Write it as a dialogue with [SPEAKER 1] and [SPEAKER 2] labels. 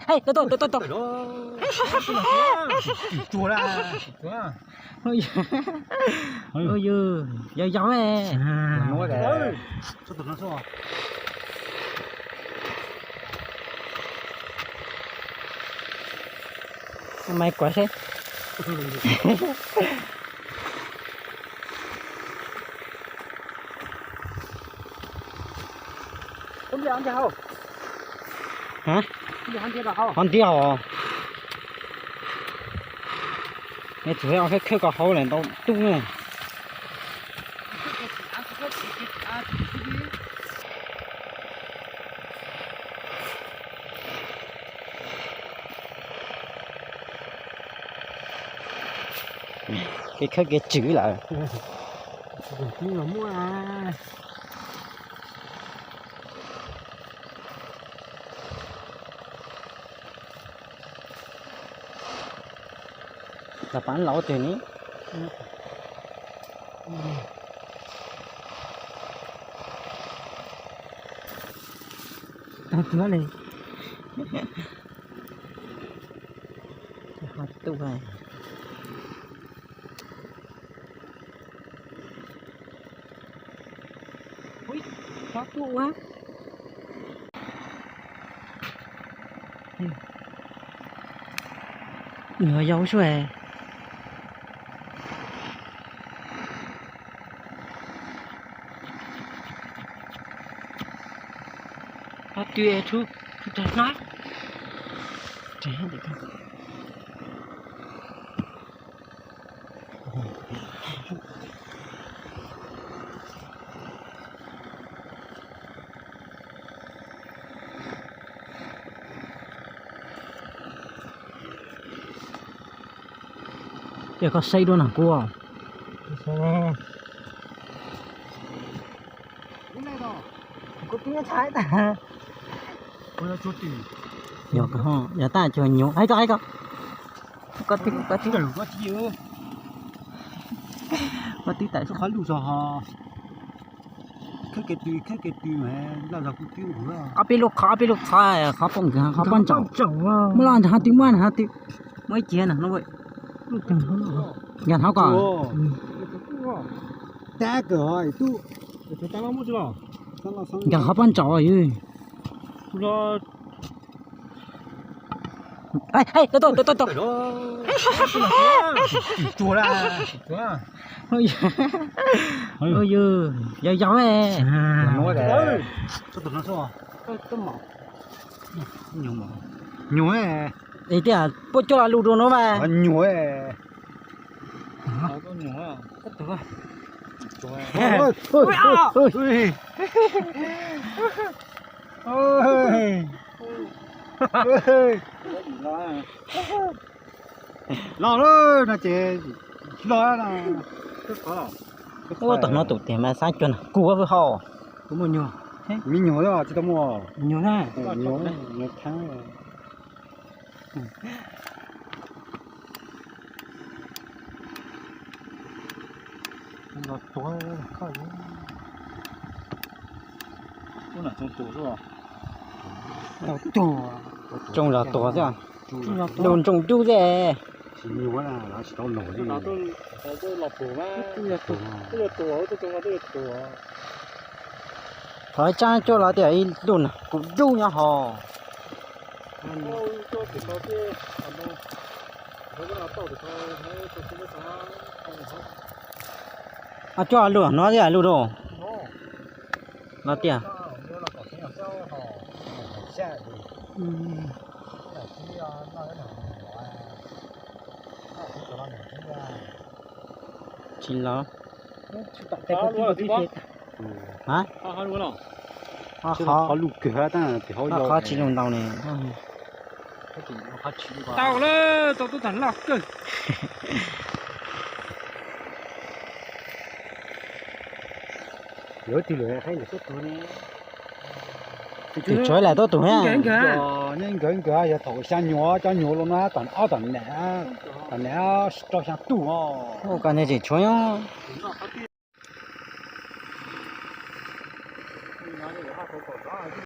[SPEAKER 1] Ê, tôi.
[SPEAKER 2] Chùa ra.
[SPEAKER 1] Ôi giời, gió nè.
[SPEAKER 2] Nói đấy. Sao tụi nó sao?
[SPEAKER 1] Mày quá thế.
[SPEAKER 2] Không đi ăn gì không?
[SPEAKER 1] Hả?
[SPEAKER 2] Không đi ăn gì đâu.
[SPEAKER 1] Con tiêu à? Mày chủ yếu phải khơi cả hậu này đâu tung này. Cái khơi cái chữ lại.
[SPEAKER 2] Nhưng mà mua à.
[SPEAKER 1] Là bán lẩu tiền ý.
[SPEAKER 2] Tao chứa này.
[SPEAKER 1] Hạt tu này. Ui, khó tu quá. Nhớ dấu xuề. Nó tuyệt chú, tôi nói. Trẻ được không? Giờ có xây luôn hả cô à?
[SPEAKER 2] Sao? Cái này đó.
[SPEAKER 1] Có tiếng trái ta.
[SPEAKER 2] Ôi chú tỷ.
[SPEAKER 1] Giờ có ho, giờ ta cho nhiều. Ai có. Có tiếng.
[SPEAKER 2] Cái lũ có chi ư?
[SPEAKER 1] Có tiếng tại
[SPEAKER 2] Sao
[SPEAKER 1] sao?
[SPEAKER 2] khó lũ sao hả? Cái tùy mà là giờ cũng tiêu nữa.
[SPEAKER 1] Khó bị lúc khó bông cái khó bắn chậu.
[SPEAKER 2] Chậu à.
[SPEAKER 1] Mới làm hạt tiếng hạt tiếng. Mấy chuyện à nó vậy. Nhận hao cả.
[SPEAKER 2] Ta cởi tu. Cái ta làm gì đó?
[SPEAKER 1] Nhận khó bắn chậu rồi.
[SPEAKER 2] Nó
[SPEAKER 1] Ê, tôi.
[SPEAKER 2] chùa ra.
[SPEAKER 1] Ôi giời, gió nè.
[SPEAKER 2] Nói đấy. Sao tụi nó sao?
[SPEAKER 1] Tôi mỏ.
[SPEAKER 2] Nhúa à?
[SPEAKER 1] Để tí à, bố cho là lụt rồi nó mà.
[SPEAKER 2] Nhúa à?
[SPEAKER 1] Có nhúa à? Tất tử à?
[SPEAKER 2] Lo đó nó chế lo đó
[SPEAKER 1] Ô tụi nó tụt tiền mà sáng chuẩn cua với họ.
[SPEAKER 2] có một nhiều mi nhiều đó chỉ tao mua
[SPEAKER 1] Nhiều ha.
[SPEAKER 2] nhiều tháng rồi nó to khó nó là trong tủ rồi
[SPEAKER 1] Trông là to chứ à? Đồn trồng chú rẻ.
[SPEAKER 2] chỉ nhiều quá là nó chỉ tao nổi đi
[SPEAKER 3] nó tôi lọt tủ mà tôi lọt tủ tôi trông là tôi lọt tủ
[SPEAKER 1] Hỏi cha cho là để đồn cũng chú nha họ.
[SPEAKER 3] tôi cho thì có cái nó cái nào tao thì thôi tôi không biết sao
[SPEAKER 1] À cho lửa nó gì à lửa đồ. Nó tiền. Chín nó. Hả?
[SPEAKER 3] khó luôn không
[SPEAKER 2] khó lục cửa ta thì khó
[SPEAKER 1] Khó chín đồng tàu này.
[SPEAKER 3] tao lên tao tôi thẳng lọc cơ
[SPEAKER 2] nhớ thì lửa hay là tốt hơn
[SPEAKER 1] Thì chối lại tốt tuổi ha.
[SPEAKER 2] nhưng cái giờ thổi sang nhỏ cho nhỏ luôn á tận nè cho sang tủ
[SPEAKER 1] Ô cái này chỉ chối á.